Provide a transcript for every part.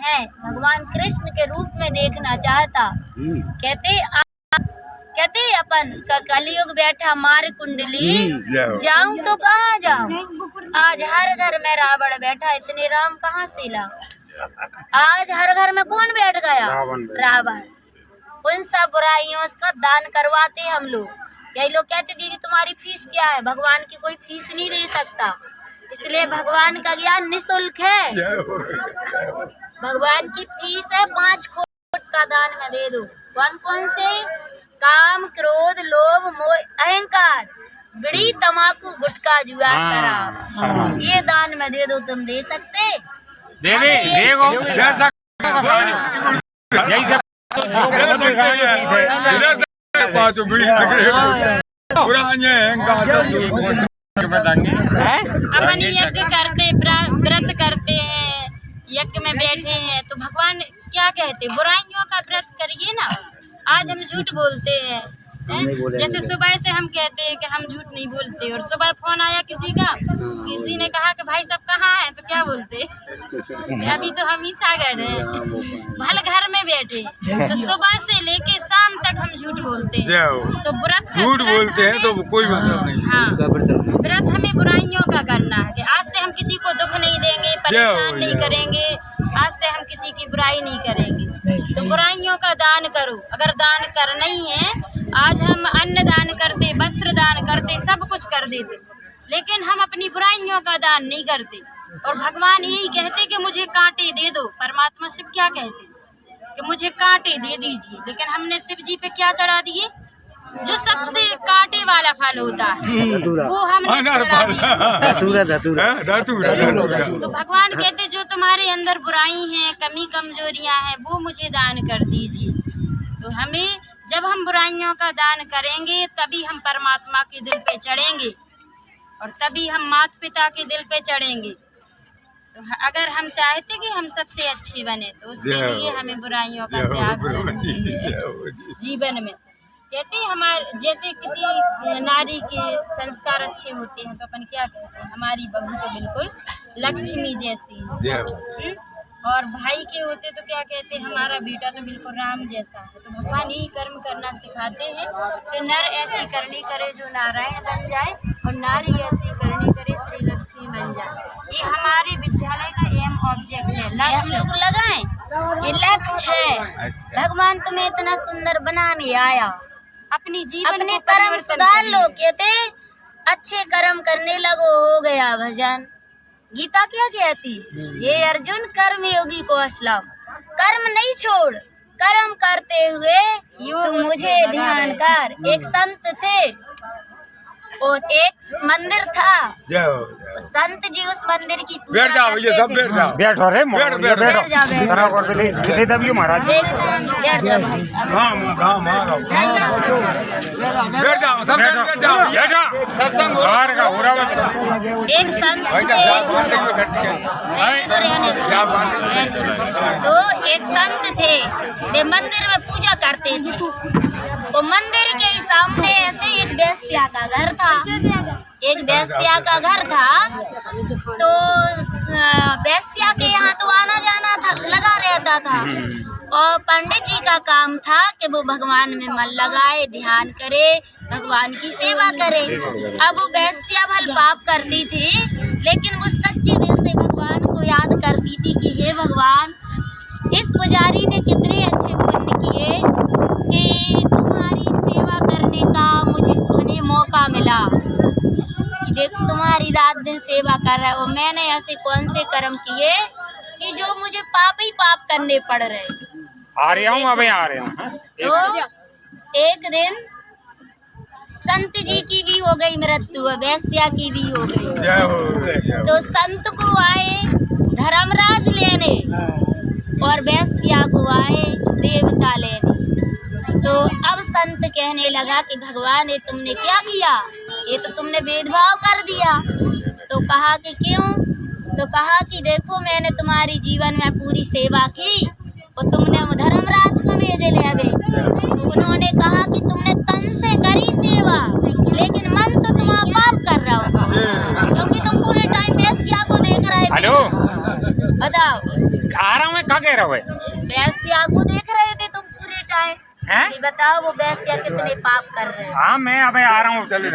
हैं भगवान कृष्ण के रूप में देखना चाहता। कहते अपन कलयुग बैठा मार कुंडली, जाऊं तो कहाँ जाऊं, आज हर घर में रावण बैठा, इतने राम कहाँ से लाऊं। आज हर घर में कौन बैठ गया? रावण। उन सब बुराइयों का दान करवाते हम लोग। यही लोग कहते दीदी तुम्हारी फीस क्या है? भगवान की कोई फीस नहीं दे सकता, इसलिए भगवान का ज्ञान निःशुल्क है। भगवान की फीस है 5 खोट का दान में दे दो। कौन कौन से? काम, क्रोध, लोभ, मोह, अहंकार, बीड़ी, तम्बाकू, गुटखा, जुआ, शराब, ये दान में दे दो। तुम दे सकते? अपन यज्ञ करते, व्रत करते हैं, यज्ञ में बैठे हैं, तो भगवान क्या कहते? बुराइयों का व्रत करिए ना। आज हम झूठ बोलते हैं, जैसे सुबह से हम कहते हैं कि हम झूठ नहीं बोलते, और सुबह फोन आया किसी का, किसी ने कहा कि भाई सब कहाँ है, तो क्या बोलते? अभी तो हम ही सागर हैं, भले घर में बैठे, तो सुबह से लेके शाम तक हम झूठ बोलते हैं। तो झूठ बोलते हैं तो कोई मतलब नहीं। हाँ, व्रत हमें बुराइयों का करना है कि आज से हम किसी को दुख नहीं देंगे, परेशान नहीं करेंगे, आज से हम किसी की बुराई नहीं करेंगे। तो बुराइयों का दान करो। अगर दान करना ही है, आज हम अन्न दान करते, वस्त्र दान करते, सब कुछ कर देते, लेकिन हम अपनी बुराइयों का दान नहीं करते। और भगवान यही कहते कि मुझे कांटे दे दो। परमात्मा शिव क्या कहते कि मुझे कांटे दे दीजिए, लेकिन हमने शिव जी पे क्या चढ़ा दिए? जो सबसे कांटे वाला फल होता है वो हमने चढ़ा दिया। तो भगवान कहते जो तुम्हारे अंदर बुराई है, कमी कमजोरियां हैं, वो मुझे दान कर दीजिए। तो हमें जब हम बुराइयों का दान करेंगे तभी हम परमात्मा के दिल पे चढ़ेंगे, और तभी हम माता पिता के दिल पे चढ़ेंगे। तो अगर हम चाहते कि हम सबसे अच्छे बने, तो उसके लिए हमें बुराइयों का त्याग जरूरी है जीवन में। कहते हैं हमारे जैसे किसी नारी के संस्कार अच्छे होते हैं, तो अपन क्या कहते हैं? हमारी बहू तो बिल्कुल लक्ष्मी जैसी है। और भाई के होते तो क्या कहते हैं? हमारा बेटा तो बिल्कुल राम जैसा है। तो भगवान यही कर्म करना सिखाते हैं कि नर ऐसी करनी करे जो नारायण बन जाए, और नारी ऐसी करनी करे श्री लक्ष्मी बन जाए। ये हमारे विद्यालय का एम ऑब्जेक्ट है। लक्ष्य हम लोग लगाएं, ये लक्ष्य है। भगवान तुम्हें इतना सुंदर बनाने आया, अपनी जीवन में कर्म सुधार लो। कहते अच्छे कर्म करने लगो, हो गया भजन। गीता क्या कहती? ये अर्जुन कर्म योगी को असलम, कर्म नहीं छोड़, कर्म करते हुए तू मुझे ध्यान कर। एक संत थे और एक मंदिर था, संत जी उस मंदिर की पूजा करते थे। बैठो रे, एक संत तो एक संत थे, वे मंदिर में पूजा करते थे। तो मंदिर के सामने ऐसे एक वेश्या का घर था, एक वेश्या का घर था। तो वेश्या के यहाँ तो आना जाना था, लगा रहता था, और पंडित जी का काम था कि वो भगवान में मन लगाए, ध्यान करे, भगवान की सेवा करे। अब वो वेश्या भल पाप करती थी, लेकिन वो सच्चे दिल से भगवान को याद करती थी कि हे भगवान, इस पुजारी ने कितने अच्छे पुण्य किए कि तुम्हारी सेवा करने का मुझे उन्हें मौका मिला। देखो तुम्हारी रात दिन सेवा कर रहा है, और मैंने ऐसे कौन से कर्म किए कि जो मुझे पाप ही पाप करने पड़ रहे। आ रहा हूँ, अभी आ रहा हूँ। तो एक दिन संत जी की भी हो गई मृत्यु, वैश्या की भी हो गई। तो संत को आए धर्मराज लेने, और वैश्या को आए देवता लेने। तो अब संत कहने लगा कि भगवान ये तुमने क्या किया? ये तो तुमने भेदभाव कर दिया। तो कहा कि क्यों? तो कहा कि देखो मैंने तुम्हारी जीवन में पूरी सेवा की, और तुमने धर्मराज को भेजे ले आवे। तो उन्होंने कहा कि तुमने तन से करी सेवा, लेकिन मन तो तुम्हारा पाप कर रहा होगा, क्योंकि तुम पूरे टाइम वेश्या को देख रहे थे। बताओ। आ रहा हूँ मैं, कहाँ कह रहा है? वैश्या को देख रहे थे तुम पूरे टाइम। हैं? ये बताओ वो वैश्या कितने पाप कर रहे हैं। हाँ मैं अबे आ रहा हूँ, चल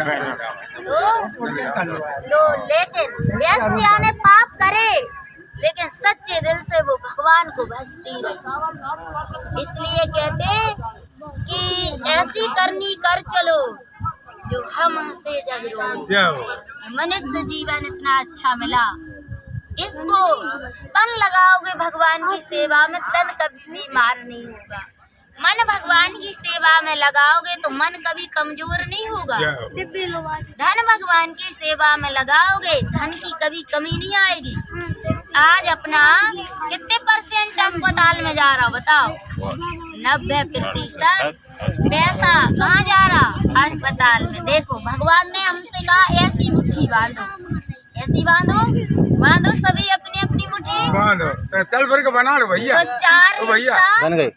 तो लेकिन वैश्या ने पाप करे, लेकिन सच्चे दिल से वो भगवान को भजती रही। इसलिए कहते कि ऐसी करनी कर चलो जो हम से जग रो। मनुष्य जीवन इतना अच्छा मिला, इसको तन लगाओगे भगवान की सेवा में, तन कभी बीमार नहीं होगा। मन भगवान की सेवा में लगाओगे तो मन कभी कमजोर नहीं होगा। धन भगवान की सेवा में लगाओगे, धन की कभी कमी नहीं आएगी। आज अपना कितने % अस्पताल में जा रहा बताओ? 90% पैसा कहाँ जा रहा? अस्पताल में। देखो भगवान ने हमसे कहा ऐसी मुट्ठी बांधो, ऐसी बांधो सभी अपनी अपनी मुट्ठी बांधो, चल फिर के बना लो भैया। तो 4 बन गए।